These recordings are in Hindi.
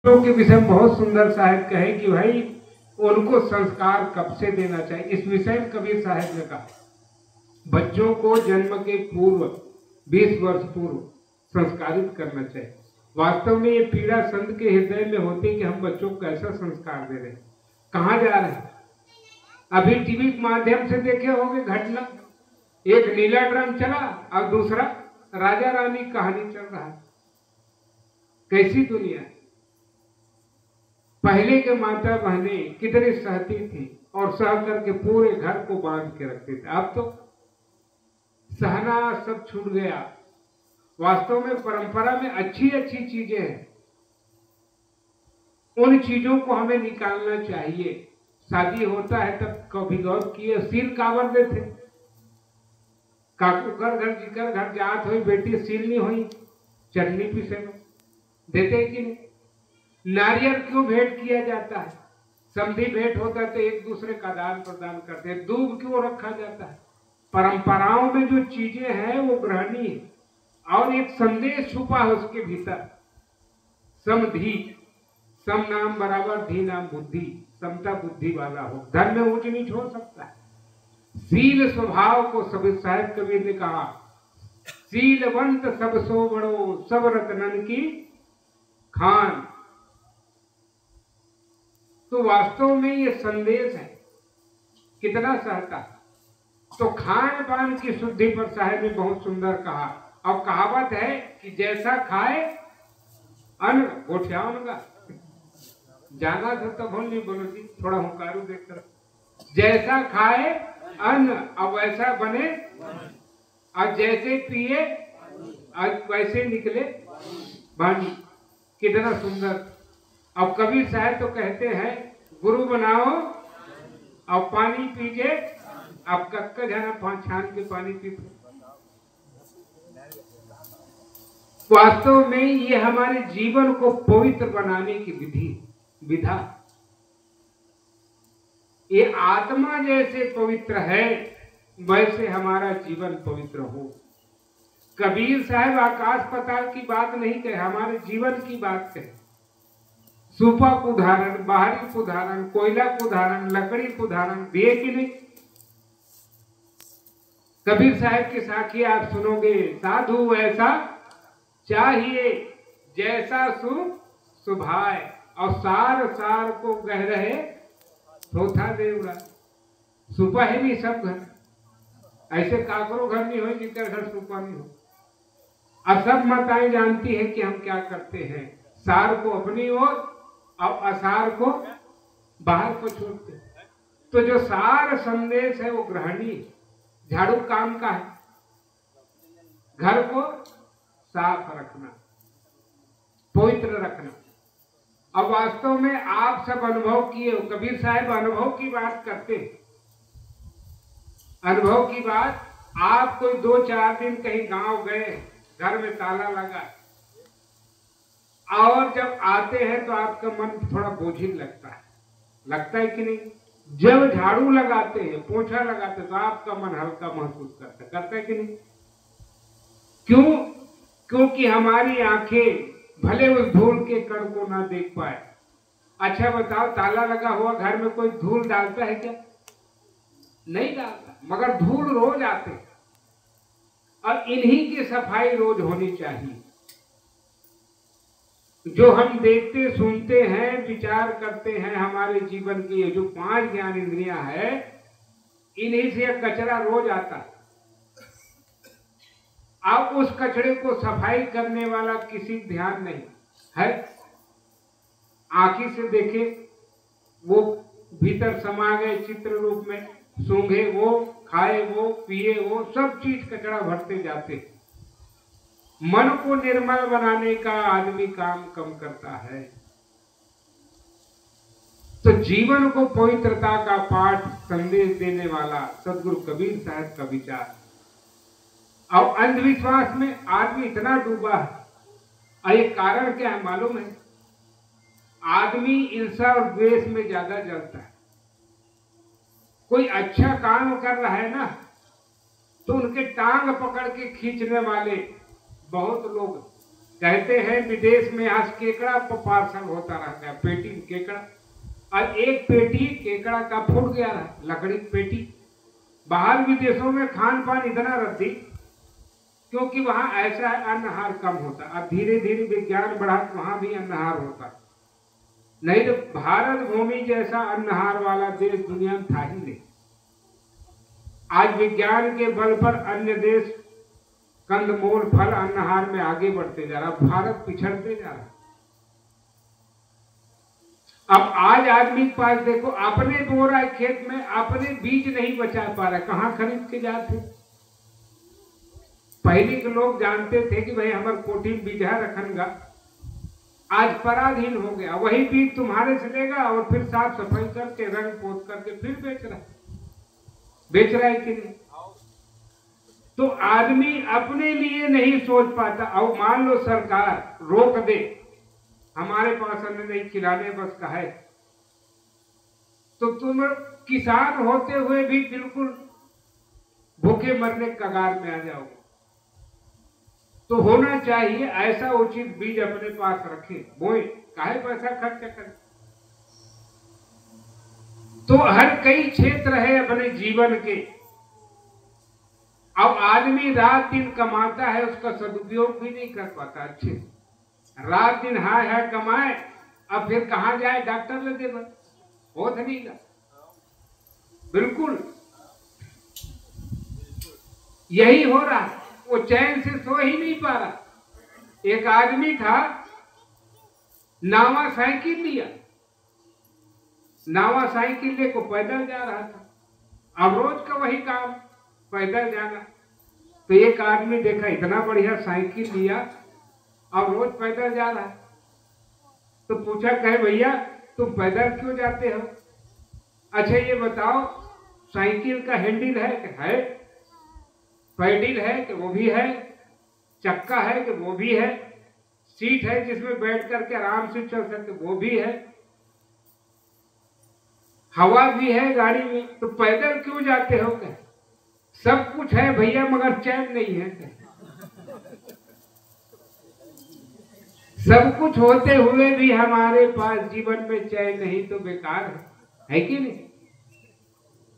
के विषय में बहुत सुंदर साहिब कहे कि भाई उनको संस्कार कब से देना चाहिए। इस विषय में कबीर साहब ने कहा बच्चों को जन्म के पूर्व 20 वर्ष पूर्व संस्कारित करना चाहिए। वास्तव में ये पीड़ा संत के हृदय में होती है कि हम बच्चों को कैसा संस्कार दे रहे हैं, कहाँ जा रहे हैं। अभी टीवी के माध्यम से देखे होंगे घटना, एक नीला ड्रम चला और दूसरा राजा रानी कहानी चल रहा है। कैसी दुनिया है। पहले के माता बहनें कितनी सहती थी और सह करके पूरे घर को बांध के रखते थे। अब तो सहना सब छूट गया। वास्तव में परंपरा में अच्छी अच्छी चीजें हैं, उन चीजों को हमें निकालना चाहिए। शादी होता है तब कभी गौर किए सील कावर देते, काकू कर घर जिकर घर जात हुई बेटी सील नहीं हुई चटनी पीसे में देते कि नहीं। नारियल क्यों भेंट किया जाता है, समधी भेंट होता है तो एक दूसरे का दान प्रदान करते हैं। दूब क्यों रखा जाता है। परंपराओं में जो चीजें हैं वो ग्रहणीय है और एक संदेश छुपा है उसके भीतर। समधी, सम नाम बराबर धी नाम बुद्धि, समता बुद्धि वाला हो। धन में ऊंच नीच हो सकता है। सील स्वभाव को सब साहिब कबीर ने कहा सीलवंत सब सो बड़ो सब रतनन की खान। तो वास्तव में ये संदेश है कितना सहता। तो खान पान की शुद्धि पर साहब ने बहुत सुंदर कहा। और कहावत है कि जैसा खाए अन्न गोठियान का जाना था तो भूल नहीं बोलो जी, थोड़ा हुंकारू देखकर। जैसा खाए अन्न और वैसा बने और जैसे पिए और वैसे निकले वाणी। कितना सुंदर। अब कबीर साहब तो कहते हैं गुरु बनाओ और पानी पीजे। अब कक्का जाना पांच छान के पानी पीते। वास्तव में ये हमारे जीवन को पवित्र बनाने की विधा। ये आत्मा जैसे पवित्र है वैसे हमारा जीवन पवित्र हो। कबीर साहब आकाश पाताल की बात नहीं कहे, हमारे जीवन की बात कहे। सूपा को उदाहरण, बाहरी को उदाहरण, कोयला को उदाहरण, लकड़ी को उदाहरण दिए कि नहीं। कबीर साहब की साखी आप सुनोगे, साधु वैसा चाहिए जैसा सुभाए और सार सार को गह रहे थोथा देवड़ा। सुपा ही नहीं सब घर, ऐसे काकरो घर नहीं हो जिनका घर सुपा नहीं हो। अब सब माताएं जानती हैं कि हम क्या करते हैं, सार को अपनी ओर और असार को बाहर को छोड़ते। तो जो सार संदेश है वो ग्रहणीय। झाड़ू काम का है, घर को साफ रखना, पवित्र रखना। अब वास्तव में आप सब अनुभव किए हो, कबीर साहब अनुभव की बात करते हैं। अनुभव की बात, आप कोई 2-4 दिन कहीं गांव गए, घर में ताला लगा और जब आते हैं तो आपका मन थोड़ा बोझिल लगता है कि नहीं। जब झाड़ू लगाते हैं, पोछा लगाते हैं तो आपका मन हल्का महसूस करता है कि नहीं। क्यों? क्योंकि हमारी आंखें भले उस धूल के कण को ना देख पाए। अच्छा बताओ, ताला लगा हुआ घर में कोई धूल डालता है क्या? नहीं डालता, मगर धूल रोज आते हैं और इन्हीं की सफाई रोज होनी चाहिए। जो हम देखते सुनते हैं विचार करते हैं, हमारे जीवन की ये जो 5 ज्ञान इंद्रियां है, इन्हीं से कचरा रोज आता है। अब उस कचरे को सफाई करने वाला किसी ध्यान नहीं है। आंखी से देखे वो भीतर समा गए चित्र रूप में, सूंघे वो, खाए वो, पिए वो, सब चीज कचरा भरते जाते। मन को निर्मल बनाने का आदमी काम कम करता है। तो जीवन को पवित्रता का पाठ संदेश देने वाला सदगुरु कबीर साहब का विचार। और अंधविश्वास में आदमी इतना डूबा है, और ये कारण क्या है मालूम है? आदमी ईर्ष्या और द्वेष में ज्यादा जलता है। कोई अच्छा काम कर रहा है ना तो उनके टांग पकड़ के खींचने वाले बहुत लोग कहते हैं विदेश में आज केकड़ा पार्सल होता रहता है, पेटी केकड़ा, और एक पेटी केकड़ा का फूट गया रहा, लकड़ी पेटी। बाहर विदेशों में खान पान इतना रद्दी, क्योंकि वहां ऐसा अन्नहार कम होता। अब धीरे धीरे विज्ञान बढ़ा तो वहां भी अन्नहार होता, नहीं तो भारत भूमि जैसा अन्नहार वाला देश दुनिया में था ही नहीं। आज विज्ञान के बल पर अन्य देश कंदमूल फल अन्नहार में आगे बढ़ते जा रहा, भारत पिछड़ते जा रहा। अब आज आदमी के पास देखो, अपने बो रहा है खेत में, अपने बीज नहीं बचा पा रहा, कहां खरीद के जाते। पहले के लोग जानते थे कि भाई हमारे कोठी में बीजा रखनगा, आज पराधीन हो गया। वही बीज तुम्हारे से लेगा और फिर साफ सफाई करके रंग पोत करके फिर बेच रहा है कि नहीं। तो आदमी अपने लिए नहीं सोच पाता। और मान लो सरकार रोक दे, हमारे पास अन्न नहीं, खिलाने बस का है, तो तुम किसान होते हुए भी बिल्कुल भूखे मरने के कगार में आ जाओगे। तो होना चाहिए ऐसा उचित बीज अपने पास रखें, बोए, काहे पैसा खर्च करें। तो हर कई क्षेत्र है अपने जीवन के। अब आदमी रात दिन कमाता है, उसका सदुपयोग भी नहीं कर पाता अच्छे से। रात दिन हाय हाय कमाए, अब फिर कहां जाए, डॉक्टर लगे बस हो नहीं का। बिल्कुल यही हो रहा है, वो चैन से सो ही नहीं पा रहा। एक आदमी था, नावा साइकिल लिया, नावा साइकिल लेको पैदल जा रहा था। अब रोज का वही काम, पैदल जाना। तो एक आदमी देखा इतना बढ़िया साइकिल लिया, अब रोज पैदल जा रहा है। तो पूछा, कहे भैया तुम पैदल क्यों जाते हो? अच्छा ये बताओ, साइकिल का हैंडल है कि है, पैडल है कि वो भी है, चक्का है कि वो भी है, सीट है जिसमें बैठ करके आराम से चल सकते वो भी है, हवा भी है गाड़ी में, तो पैदल क्यों जाते हो? क्या सब कुछ है भैया मगर चैन नहीं है। सब कुछ होते हुए भी हमारे पास जीवन में चैन नहीं तो बेकार है कि नहीं?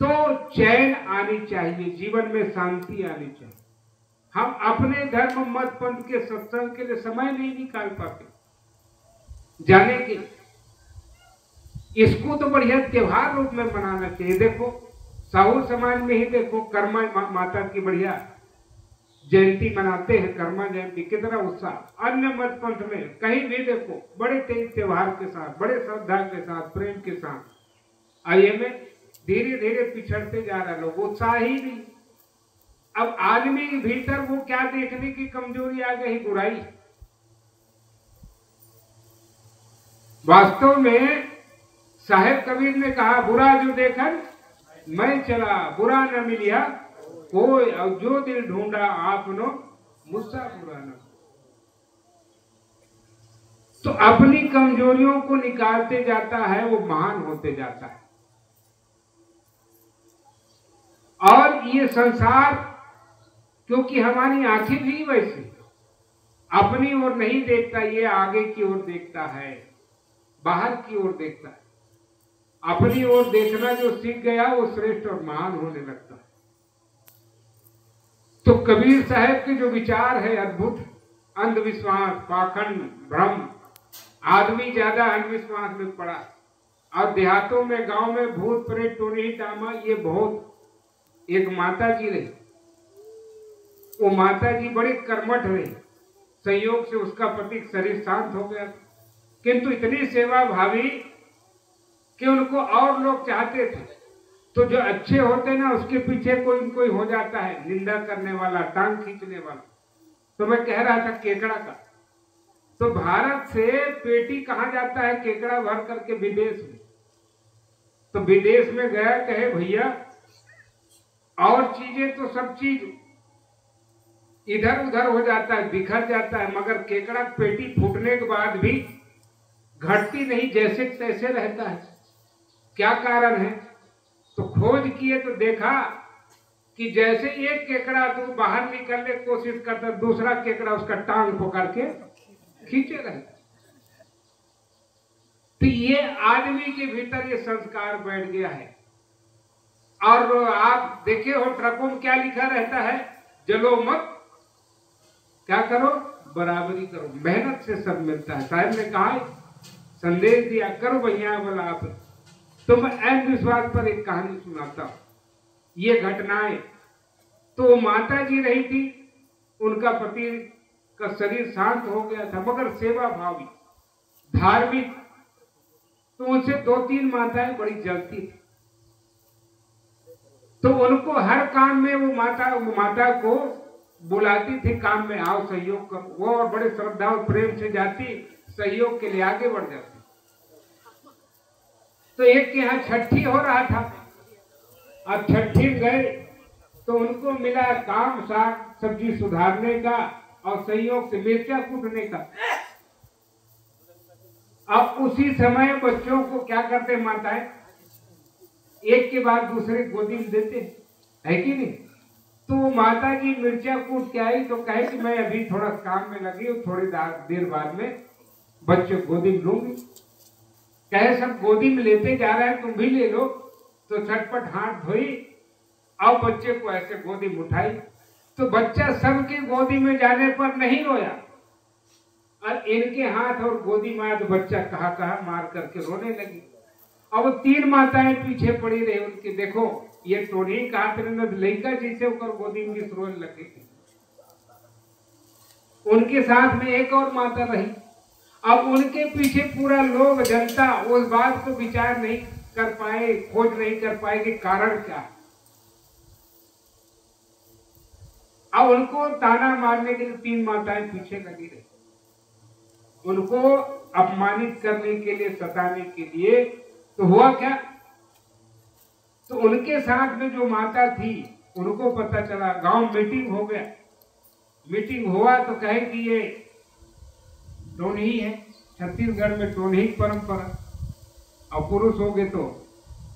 तो चैन आनी चाहिए, जीवन में शांति आनी चाहिए। हम अपने धर्म मत पंथ के सत्संग के लिए समय नहीं निकाल पाते जाने के। इसको तो बढ़िया त्योहार रूप में मनाना चाहिए। देखो साहू समाज में ही देखो, कर्मा माता की बढ़िया जयंती मनाते हैं, कर्मा जयंती, कितना उत्साह। अन्य मत पंथ में कहीं भी देखो बड़े तेज त्योहार के साथ, बड़े श्रद्धा के साथ, प्रेम के साथ। आइए में धीरे धीरे पिछड़ते जा रहे लोग, उत्साह ही नहीं। अब आदमी के भीतर वो क्या देखने की कमजोरी आ गई, बुराई। वास्तव में साहेब कबीर ने कहा, बुरा जो देखन मैं चला, बुरा न मिलिया कोई, और जो दिल ढूंढा आपनो मुझसा बुरा न। तो अपनी कमजोरियों को निकालते जाता है, वो महान होते जाता है। और ये संसार, क्योंकि हमारी आंखें भी वैसी, अपनी ओर नहीं देखता, ये आगे की ओर देखता है, बाहर की ओर देखता है। अपनी ओर देखना जो सीख गया वो श्रेष्ठ और महान होने लगता है। तो कबीर साहब के जो विचार है अद्भुत। अंधविश्वास, पाखंड, भ्रम, आदमी ज्यादा अंधविश्वास में पड़ा। और देहातों में, गांव में भूत प्रेत टोनी टामा ये बहुत। एक माता जी रही, वो माता जी बड़ी कर्मठ रही, संयोग से उसका पति शरीर शांत हो गया, किंतु इतनी सेवा भावी कि उनको और लोग चाहते थे। तो जो अच्छे होते ना, उसके पीछे कोई कोई हो जाता है निंदा करने वाला, टांग खींचने वाला। तो मैं कह रहा था केकड़ा का, तो भारत से पेटी कहाँ जाता है केकड़ा भर करके विदेश में। तो विदेश में गया, कहे भैया और चीजें तो सब चीज इधर उधर हो जाता है, बिखर जाता है, मगर केकड़ा पेटी फूटने के बाद भी घटती नहीं, जैसे तैसे रहता है। क्या कारण है? तो खोज किए तो देखा कि जैसे एक केकड़ा तो बाहर निकलने की कोशिश करता, दूसरा केकड़ा उसका टांग पकड़ के खींचे रहता। तो ये आदमी के भीतर ये संस्कार बैठ गया है। और आप देखे हो ट्रकों में क्या लिखा रहता है, जलो मत, क्या करो, बराबरी करो, मेहनत से सब मिलता है। साहब ने कहा, संदेश दिया, करो भैया बोला आप। तो मैं अंधविश्वास पर एक कहानी सुनाता हूं, ये घटनाएं। तो माता जी रही थी, उनका पति का शरीर शांत हो गया था, मगर सेवा भावी धार्मिक, तो उनसे 2-3 माताएं बड़ी जलती थी। तो उनको हर काम में वो माता को बुलाती थी, काम में आओ सहयोग करो। वो और बड़े श्रद्धा और प्रेम से जाती, सहयोग के लिए आगे बढ़ जाती। तो एक के यहाँ छठी हो रहा था, अब छठी गए तो उनको मिला काम साग सब्जी सुधारने का और सहयोग से मिर्चा कूटने का। अब उसी समय बच्चों को क्या करते माताएं, एक के बाद दूसरे गोदी में देते है कि नहीं। तो माता जी मिर्चा कूट के आई तो कहे कि मैं अभी थोड़ा काम में लगी हूँ, थोड़ी देर बाद में बच्चे गोदी में लूंगी। कहे सब गोदी में लेते जा रहे हैं, तुम भी ले लो। तो झटपट हाथ धोई और बच्चे को ऐसे गोदी में उठाई। तो बच्चा सबके गोदी में जाने पर नहीं रोया, और इनके हाथ और गोदी में तो बच्चा कहा मार करके रोने लगी। अब 3 माताएं पीछे पड़ी रही उनके, देखो ये टोनी कहा लड़का जैसे ऊपर गोदी में रोने लगे। उनके साथ में एक और माता रही। अब उनके पीछे पूरा लोग, जनता उस बात को विचार नहीं कर पाए, खोज नहीं कर पाए कि कारण क्या है। अब उनको ताना मारने के लिए 3 माताएं पीछे लगी रही, उनको अपमानित करने के लिए, सताने के लिए। तो हुआ क्या, तो उनके साथ में जो माता थी उनको पता चला, गांव मीटिंग हो गया। मीटिंग हुआ तो कहे कि ये टोनही है, छत्तीसगढ़ में टोनही परंपरा, और पुरुष हो गए तो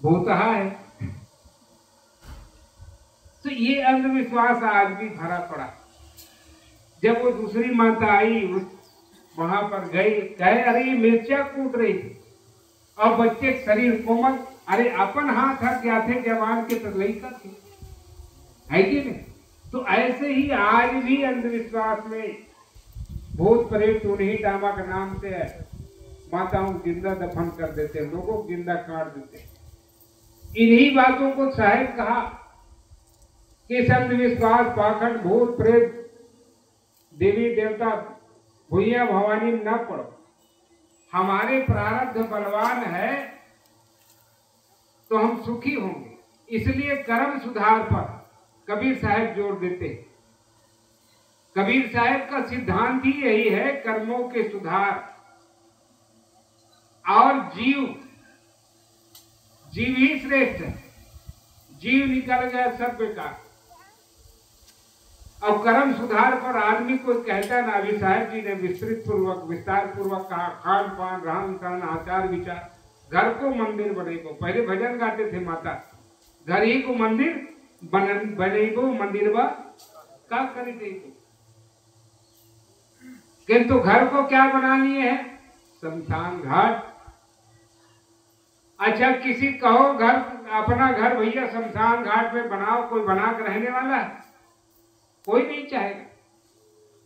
भूतहा है। तो ये अंधविश्वास आज भी भरा पड़ा। जब वो दूसरी माता आई, वहां पर गई, कहे अरे ये मिर्चा कूट रही थी, और बच्चे शरीर कोमल, अरे अपन हाथ क्या थे जवान के तो लड़का थे, है कि नहीं। तो ऐसे ही आज भी अंधविश्वास में भूत प्रेत टोनही डामा के नाम से माताओं जिंदा दफन कर देते, लोगों को जिंदा काट देते। इन्हीं बातों को साहेब कहा कि अंधविश्वास, पाखंड, भूत प्रेत, देवी देवता, भुइया भवानी न पढ़ो। हमारे प्रारब्ध बलवान है तो हम सुखी होंगे। इसलिए कर्म सुधार पर कबीर साहब जोर देते हैं। कबीर साहब का सिद्धांत ही यही है, कर्मों के सुधार। और जीव ही श्रेष्ठ है। जीव निकल गया सब बेकार। और कर्म सुधार पर आदमी को कहता ना, अभी साहब जी ने विस्तार पूर्वक कहा, खान पान, रहन सहन, आचार विचार, घर को मंदिर बनेगो। पहले भजन गाते थे माता, घर ही को मंदिर बनेगो, मंदिर बा का करे देगो। किंतु घर को क्या बना लिए है, शमशान घाट। अच्छा किसी कहो घर, अपना घर भैया शमशान घाट में बनाओ, कोई बना कर रहने वाला है? कोई नहीं चाहेगा।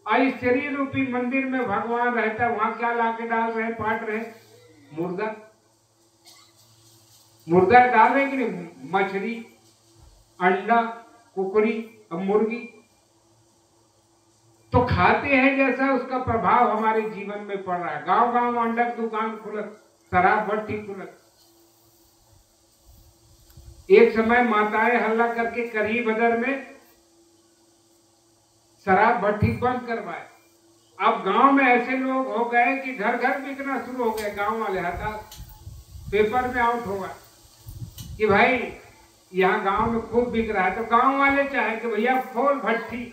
और इस शरीर रूपी मंदिर में भगवान रहता है, वहां क्या लाके डाल रहे, पाट रहे, मुर्दा डाल रहे कि नहीं, मछली, अंडा, कुकरी और मुर्गी। तो खाते हैं जैसा उसका प्रभाव हमारे जीवन में पड़ रहा है। गांव गांव अंडा की दुकान खुलत, शराब भट्टी खुलत। एक समय माताएं हल्ला करके करही बदर में शराब भट्टी बंद करवाए। अब गांव में ऐसे लोग हो गए कि घर घर बिकना शुरू हो गए। गांव वाले हताश, पेपर में आउट होगा कि भाई यहाँ गांव में खूब बिक रहा है। तो गांव वाले चाहे कि भैया खोल भट्टी।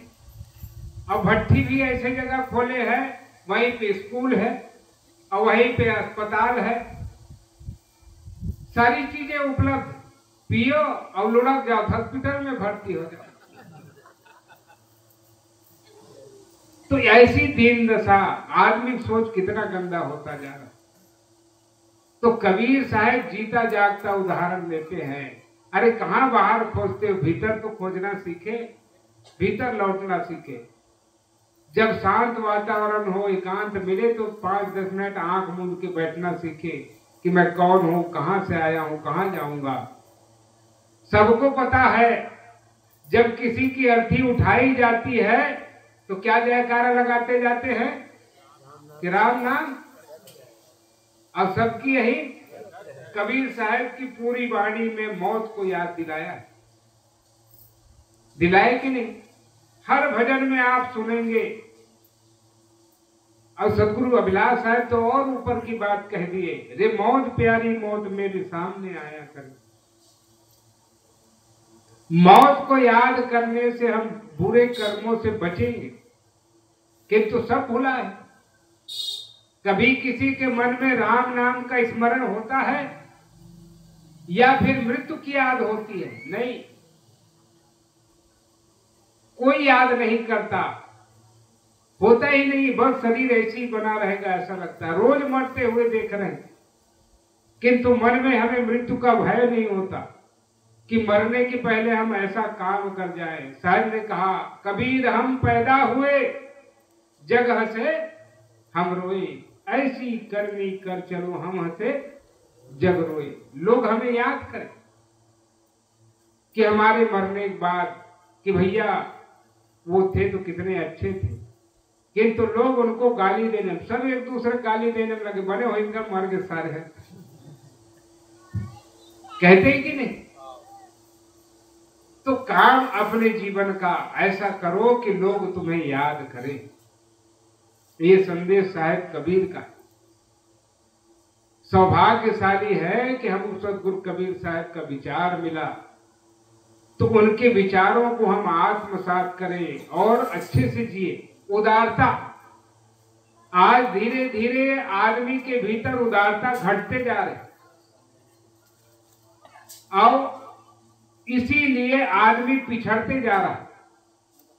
अब भट्टी भी ऐसे जगह खोले हैं, वहीं पे स्कूल है और वहीं पे अस्पताल है, सारी चीजें उपलब्ध। पियो और लुढ़क जाओ, हॉस्पिटल में भर्ती हो जाओ। तो ऐसी दीन दशा, आदमी सोच कितना गंदा होता जा रहा। तो कबीर साहब जीता जागता उदाहरण लेते हैं। अरे कहां बाहर खोजते हो, भीतर तो खोजना सीखे, भीतर लौटना सीखे। जब शांत वातावरण हो, एकांत मिले तो 5-10 मिनट आंख मूंद के बैठना सीखे कि मैं कौन हूं, कहां से आया हूं, कहां जाऊंगा। सबको पता है जब किसी की अर्थी उठाई जाती है तो क्या जयकारा लगाते जाते हैं कि राम नाम। और सबकी यही कबीर साहब की पूरी वाणी में मौत को याद दिलाए कि नहीं। हर भजन में आप सुनेंगे। और सदगुरु अभिलाष साहब तो और ऊपर की बात कह दिए, रे मौत प्यारी मौत मेरे सामने आया कर। मौत को याद करने से हम बुरे कर्मों से बचेंगे, किंतु सब भुला है। कभी किसी के मन में राम नाम का स्मरण होता है या फिर मृत्यु की याद होती है? नहीं, कोई याद नहीं करता, होता ही नहीं। बस शरीर ऐसे ही बना रहेगा, ऐसा लगता है रोज मरते हुए देख रहे हैं, किंतु मन में हमें मृत्यु का भय नहीं होता कि मरने के पहले हम ऐसा काम कर जाएं। साहब ने कहा, कबीर हम पैदा हुए जग हंसे हम रोए, ऐसी करनी कर चलो हम हंसे जग रोए। लोग हमें याद करें कि हमारे मरने के बाद कि भैया वो थे तो कितने अच्छे थे, किंतु लोग उनको गाली देने, सब एक दूसरे गाली देने में लगे, बने हो इनका मर के सारे हैं, कहते हैं कि नहीं। तो काम अपने जीवन का ऐसा करो कि लोग तुम्हें याद करें। ये संदेश साहब कबीर का। सौभाग्यशाली है कि हम सदगुरु कबीर साहब का विचार मिला, तो उनके विचारों को हम आत्मसात करें और अच्छे से जिए। उदारता, आज धीरे धीरे आदमी के भीतर उदारता घटते जा रही, और इसीलिए आदमी पिछड़ते जा रहा।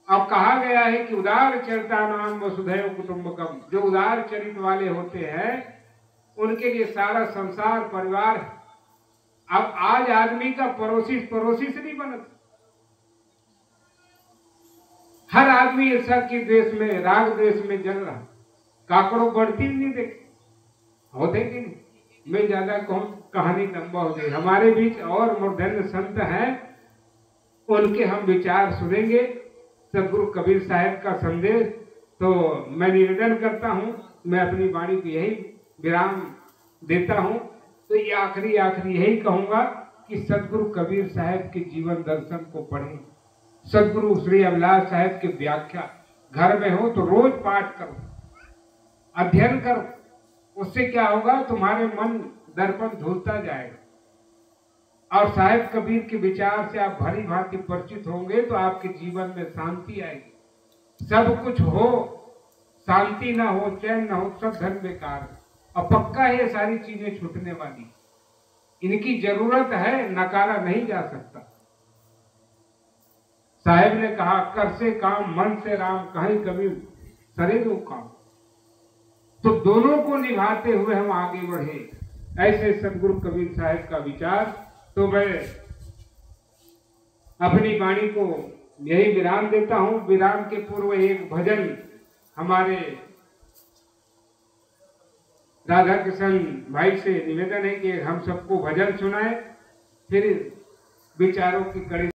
अब कहा गया है कि उदार चरिता नाम वसुधैव कुटुंबकम, जो उदार चरित वाले होते हैं उनके लिए सारा संसार परिवार है। अब आज आदमी का पड़ोसी से नहीं बनता, हर आदमी ईर्ष्या की द्वेष में, राग द्वेष में जल रहा। काकड़ों बढ़ती नहीं देखे होते कि नहीं। मैं ज्यादा कहूं कहानी लंबा हो गई। हमारे बीच और मूर्धन्य संत हैं, उनके हम विचार सुनेंगे। सदगुरु कबीर साहब का संदेश तो मैं निवेदन करता हूं, मैं अपनी वाणी को यही विराम देता हूं। तो ये आखिरी यही कहूंगा कि सदगुरु कबीर साहब के जीवन दर्शन को पढ़ें। सदगुरु श्री अभिलाष साहब की व्याख्या घर में हो तो रोज पाठ करो, अध्ययन करो। उससे क्या होगा, तुम्हारे मन दर्पण धुलता जाएगा और साहिब कबीर के विचार से आप भली भांति परिचित होंगे तो आपके जीवन में शांति आएगी। सब कुछ हो, शांति ना हो, चैन ना हो, सब धन बेकार है। और पक्का ये सारी चीजें छूटने वाली, इनकी जरूरत है, नकारा नहीं जा सकता। साहिब ने कहा, कर से काम मन से राम, कहीं कभी सरे दो काम। तो दोनों को निभाते हुए हम आगे बढ़े, ऐसे सदगुरु कबीर साहब का विचार। तो मैं अपनी वाणी को यही विराम देता हूं। विराम के पूर्व एक भजन हमारे राधा किशन भाई से निवेदन है कि हम सबको भजन सुनाए, फिर विचारों की कड़ी